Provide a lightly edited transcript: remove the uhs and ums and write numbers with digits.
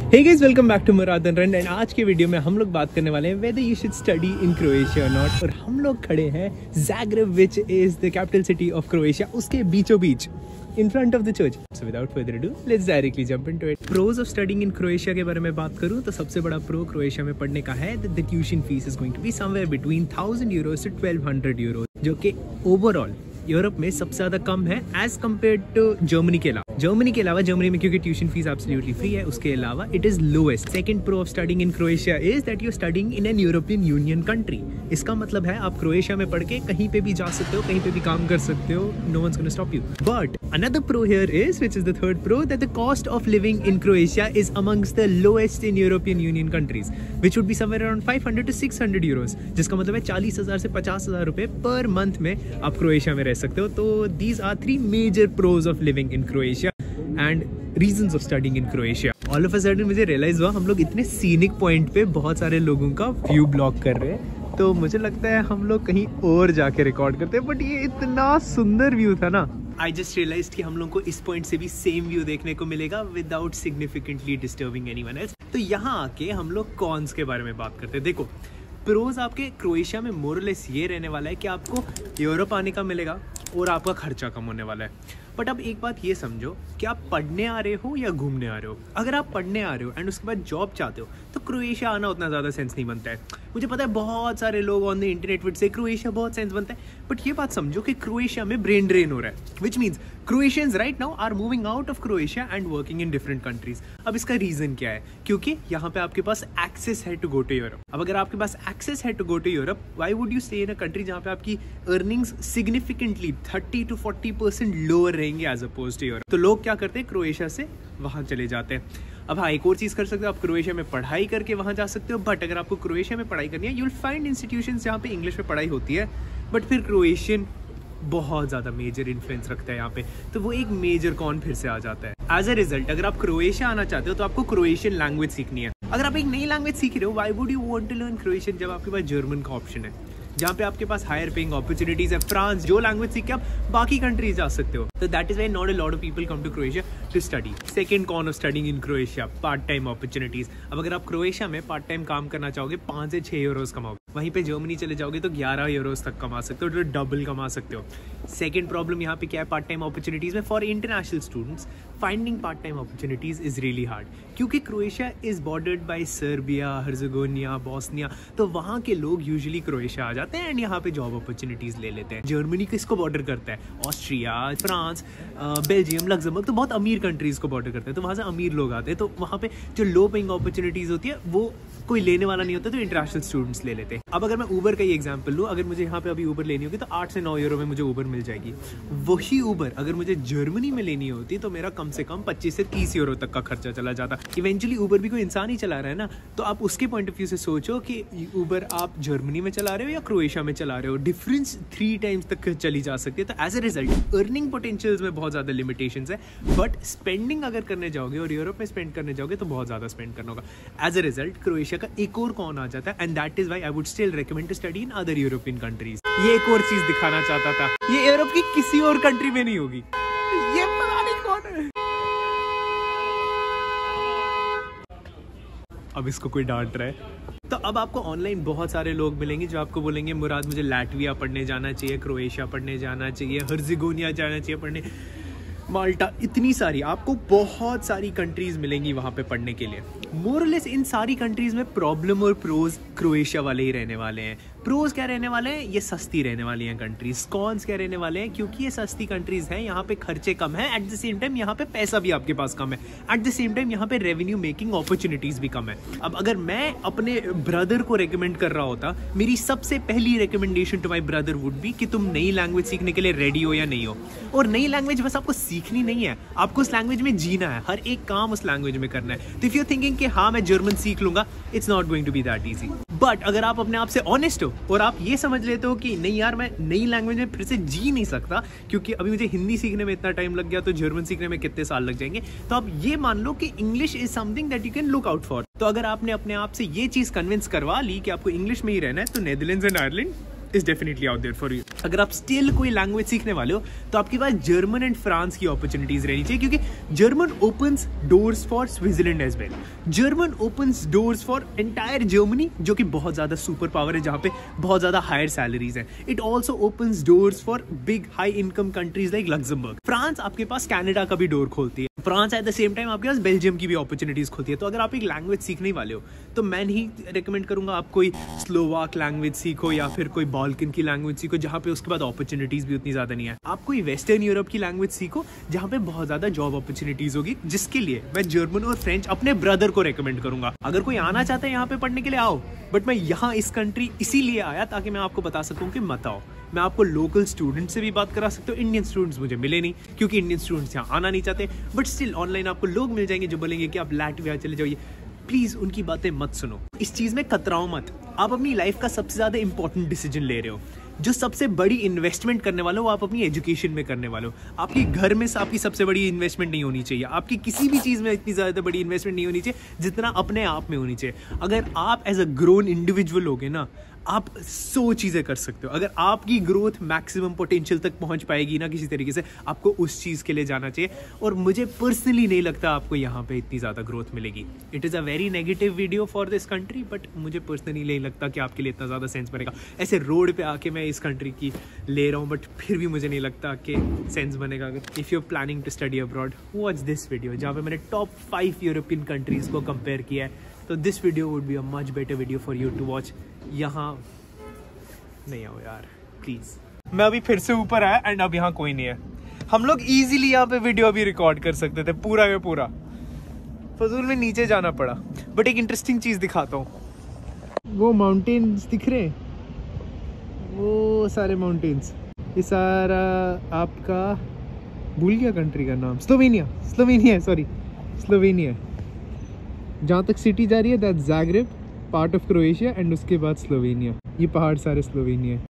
Hey guys, welcome back to मुरादन run. And आज के वीडियो में हम लोग बात करने वाले हैं whether you should study in Croatia और नॉट। और हम लोग खड़े हैं Zagreb which is the capital city of Croatia, उसके बीचों बीच in front of the church. So without further ado, let's directly jump into it. Pros of studying in Croatia के बारे में बात करूँ तो सबसे बड़ा प्रो क्रोएशिया में पढ़ने का है that the tuition fees is going to be somewhere between 1000 euros to 1200 euros, जो कि ओवरऑल यूरोप में सबसे ज्यादा कम है एज कम्पेयर टू जर्मनी के अलावा। जर्मनी में क्योंकि ट्यूशन फीस एब्सोल्युटली फ्री है, उसके अलावा it is lowest. Second pro of studying in Croatia is that you are studying in an European Union country. इसका मतलब है आप क्रोएशिया में पढ़ के कहीं पे भी जा सकते हो, कहीं पे भी काम कर सकते हो, no one's gonna stop you. But another pro here is, which is the third pro, that the cost of living in Croatia is amongst the lowest in European Union countries, which would be somewhere around 500 to 600 euros, जिसका मतलब है 40,000 से 50,000 रुपए per month में आप Croatia में रह सकते हो। तो these are three major pros of living in Croatia and reasons of studying in Croatia. All of a sudden मुझे realize हुआ हम लोग इतने सीनिक पॉइंट पे बहुत सारे लोगों का व्यू ब्लॉक कर रहे हैं, तो मुझे लगता है हम लोग कहीं और जाके रिकॉर्ड करते हैं। बट ये इतना सुंदर व्यू था ना, आई जस्ट रियलाइज्ड कि हम लोग को इस पॉइंट से भी सेम व्यू देखने को मिलेगा without significantly disturbing anyone else. तो यहाँ आके हम लोग कॉन्स के बारे में बात करते हैं। देखो, प्रोज आपके क्रोएशिया में मोरलेस ये रहने वाला है कि आपको यूरोप आने का मिलेगा और आपका खर्चा कम होने वाला है। बट अब एक बात ये समझो कि आप पढ़ने आ रहे हो या घूमने आ रहे हो। अगर आप पढ़ने आ रहे हो एंड उसके बाद जॉब चाहते हो तो क्रोएशिया आना उतना ज़्यादा सेंस नहीं बनता है। मुझे पता है बहुत सारे लोग ऑन द इंटरनेट विद से क्रोएशिया बहुत सेंस बनता है, बट ये बात समझो कि क्रोएशिया में ब्रेन ड्रेन हो रहा है, which means Croatians right now are moving out of Croatia and working in different countries. अब इसका रीजन क्या है? क्योंकि यहाँ पे आपके पास एक्सेस है टू गो टू यूरोप। अब अगर आपके पास एक्सेस है to go to Europe, why would you stay in a country जहाँ पे आपकी अर्निंग्स सिग्निफिकेंटली 30 to 40% लोअर रहेंगे एज अपोज टू यूरोप? तो लोग क्या करते हैं, क्रोएशिया से वहाँ चले जाते हैं। अब हाँ, एक और चीज़ कर सकते हो, आप क्रोएशिया में पढ़ाई करके वहाँ जा सकते हो। बट अगर आपको क्रोएशिया में पढ़ाई करनी है, यू विल फाइंड इंस्टीट्यूशंस जहाँ पे इंग्लिश में पढ़ाई होती है, बट फिर क्रोएशियन बहुत ज़्यादा मेजर इन्फ्लुएंस रखता है यहाँ पे, तो वो एक मेजर कॉन फिर से आ जाता है। एज अ रिजल्ट अगर आप क्रोएशिया आना चाहते हो तो आपको क्रोएशियन लैंग्वेज सीखनी है। अगर आप एक नई लैंग्वेज सीख रहे हो, why would you want to learn Croatian जब आपके पास जर्मन का ऑप्शन है, जहाँ पे आपके पास हायर पेइंग अपॉर्चुनिटीज है। फ्रांस, जो लैंग्वेज सीख के आप बाकी कंट्रीज जा सकते हो। तो that is why not a lot of people come to Croatia to study. Second con of studying in Croatia, part time opportunities. अब अगर आप क्रोएशिया में पार्ट टाइम काम करना चाहोगे, 5 से 6 यूरोज कमाओगे। वहीं पे जर्मनी चले जाओगे तो 11 यूरोज तक कमा सकते हो, तो डबल कमा सकते हो। सेकंड प्रॉब्लम यहाँ पे क्या है पार्ट टाइम अपॉर्चुनिटीज में? For international students finding part time opportunities is really hard, क्योंकि Croatia is bordered by Serbia, Herzegovina, Bosnia. तो वहाँ के लोग यूजुअली क्रोएशिया आ जाते हैं एंड यहाँ पे जॉब अपॉर्चुनिटीज ले लेते हैं। जर्मनी किसको बॉर्डर करता है? ऑस्ट्रिया, फ्रांस, बेल्जियम, लग्जमबर्ग, तो बहुत अमीर कंट्रीज को बॉर्डर करते हैं, तो वहाँ से अमीर लोग आते हैं। तो वहाँ पे जो लो पेइंग अपॉर्चुनिटीज होती है वो कोई लेने वाला नहीं होता, तो इंटरनेशनल स्टूडेंट्स ले लेते हैं। अब अगर मैं ऊबर का ही एग्जांपल लूँ, अगर मुझे यहाँ पे अभी ऊबर लेनी होगी तो 8 से 9 यूरो में मुझे ऊबर मिल जाएगी। वही ऊबर अगर मुझे जर्मनी में लेनी होती तो मेरा कम से कम 25 से 30 यूरो तक का खर्चा चला जाता। इवेंचुअली ऊबर भी कोई इंसान ही चला रहा है ना, तो आप उसके पॉइंट ऑफ व्यू से सोचो कि ऊबर आप जर्मनी में चला रहे हो या क्रोएशिया में चला रहे हो, डिफरेंस 3 टाइम्स तक चली जा सकती है। तो as a result earning potentials में बहुत ज़्यादा लिमिटेशंस है, बट स्पेंडिंग अगर करने जाओगे और यूरोप में स्पेंड करने जाओगे तो बहुत ज़्यादा स्पेंड करना होगा। एज अ रिजल्ट क्रोएशिया का एक और कौन आ जाता है, and that is why I would still recommend to study in other European countries. ये एक और चीज दिखाना चाहता था, ये यूरोप की किसी और कंट्री में नहीं होगी। ये पता नहीं कौन है। अब इसको कोई डांट रहा है। तो अब आपको ऑनलाइन बहुत सारे लोग मिलेंगे जो आपको बोलेंगे, मुराद मुझे लैटविया पढ़ने जाना चाहिए, क्रोएशिया पढ़ने जाना चाहिए, हर्जेगोविना जाना चाहिए पढ़ने, माल्टा, इतनी सारी आपको बहुत सारी कंट्रीज मिलेंगी वहाँ पे पढ़ने के लिए। मोरलेस इन सारी कंट्रीज में प्रॉब्लम और प्रोज क्रोएशिया वाले ही रहने वाले हैं। प्रोज क्या रहने वाले हैं? ये सस्ती रहने वाली हैं कंट्रीज। कॉन्स क्या रहने वाले हैं? क्योंकि ये सस्ती कंट्रीज हैं, यहाँ पे खर्चे कम है, एट द सेम टाइम यहाँ पे पैसा भी आपके पास कम है, एट द सेम टाइम यहाँ पे रेवेन्यू मेकिंग अपॉर्चुनिटीज भी कम है। अब अगर मैं अपने ब्रदर को रेकमेंड कर रहा होता, मेरी सबसे पहली recommendation to my brother would be कि तुम नई लैंग्वेज सीखने के लिए रेडी हो या नहीं हो। और नई लैंग्वेज बस आपको सीखनी नहीं है, आपको उस लैंग्वेज में जीना है, हर एक काम उस लैंग्वेज में करना है। तो इफ यू आर थिंकिंग कि हाँ मैं जर्मन सीख लूंगा, it's not going to be that easy. But अगर आप अपने आप से ऑनेस्ट हो और आप ये समझ लेते हो कि नहीं यार मैं नई लैंग्वेज में फिर से जी नहीं सकता, क्योंकि अभी मुझे हिंदी सीखने में इतना टाइम लग गया तो जर्मन सीखने में कितने साल लग जाएंगे, तो आप ये मान लो कि English is something that you can look out for. तो अगर आपने अपने आप से ये चीज कन्विंस करवा ली कि आपको इंग्लिश में ही रहना है, तो Netherlands and Ireland is definitely out there for you. अगर आप स्टिल कोई लैंग्वेज सीखने वाले हो तो आपके पास जर्मन एंड फ्रांस की अपॉर्चुनिटीज रहनी चाहिए, क्योंकि German opens doors for Switzerland as well. German opens doors for entire Germany, जो कि बहुत ज्यादा सुपर पावर है, जहाँ पे बहुत ज्यादा हायर सैलरीज है। It also opens doors for big high income countries like Luxembourg. France आपके पास कनाडा का भी डोर खोलती है। France at the same time आपके पास बेल्जियम की भी अपॉर्चुनिटीज खोलती है। तो अगर आप एक लैंग्वेज सीखने वाले हो तो मैं नहीं रेकमेंड करूंगा आप कोई स्लोवाक लैंग्वेज सीखो या फिर कोई बाल्कन की लैंग्वेज सीखो, जहाँ पे उसके बाद अपॉर्चुनिटीज भी उतनी ज्यादा नहीं है। आप कोई वेस्टर्न यूरोप की लैंग्वेज सीखो जहाँ पे बहुत ज्यादा जॉब अपॉर्चुनिटीज होगी, जिसके लिए मैं जर्मन और फ्रेंच अपने ब्रदर को रेकमेंड करूंगा। अगर कोई आना चाहता है यहाँ पे पढ़ने के लिए आओ, बट मैं यहाँ इस कंट्री इसीलिए आया ताकि मैं आपको बता सकूं कि मत आओ। मैं आपको लोकल स्टूडेंट से भी बात करा सकता हूँ। इंडियन स्टूडेंट्स मुझे मिले नहीं क्योंकि इंडियन स्टूडेंट्स यहाँ आना नहीं चाहते, बट स्टिल ऑनलाइन आपको लोग मिल जाएंगे जो बोलेंगे कि आप लैटविया चले जाइए। प्लीज उनकी बातें मत सुनो, इस चीज में कतराओ मत। आप अपनी लाइफ का सबसे ज्यादा इंपॉर्टेंट डिसीजन ले रहे हो। जो सबसे बड़ी इन्वेस्टमेंट करने वाले हो आप अपनी एजुकेशन में करने वाले हो। आपके घर में आपकी सबसे बड़ी इन्वेस्टमेंट नहीं होनी चाहिए, आपकी किसी भी चीज में इतनी ज्यादा बड़ी इन्वेस्टमेंट नहीं होनी चाहिए जितना अपने आप में होनी चाहिए। अगर आप एज अ ग्रोन इंडिविजुअल होगे ना, आप 100 चीज़ें कर सकते हो। अगर आपकी ग्रोथ मैक्सिमम पोटेंशियल तक पहुंच पाएगी ना किसी तरीके से, आपको उस चीज़ के लिए जाना चाहिए। और मुझे पर्सनली नहीं लगता आपको यहाँ पे इतनी ज़्यादा ग्रोथ मिलेगी। It is a very negative video for this country, but मुझे पर्सनली नहीं लगता कि आपके लिए इतना ज़्यादा सेंस बनेगा। ऐसे रोड पे आके मैं इस कंट्री की ले रहा हूँ, बट फिर भी मुझे नहीं लगता कि सेंस बनेगा। अगर if you are planning to study abroad, watch this video जहाँ पे मैंने टॉप 5 यूरोपियन कंट्रीज़ को कंपेयर किया है। तो this video would be a much better video for you to watch. यहाँ नहीं आओ यार प्लीज। मैं अभी फिर से ऊपर आया एंड अब यहाँ कोई नहीं है। हम लोग इजीली यहाँ पे वीडियो अभी रिकॉर्ड कर सकते थे पूरा का पूरा, फजूल में नीचे जाना पड़ा। बट एक इंटरेस्टिंग चीज दिखाता हूँ, वो माउंटेन्स दिख रहे हैं, वो सारे माउंटेन्स, ये सारा आपका भूल गया कंट्री का नाम, स्लोवेनिया सॉरी स्लोवेनिया। जहाँ तक सिटी जा रही है that's Zagreb, part of Croatia, and उसके बाद स्लोवेनिया। ये पहाड़ सारे स्लोवेनिया है।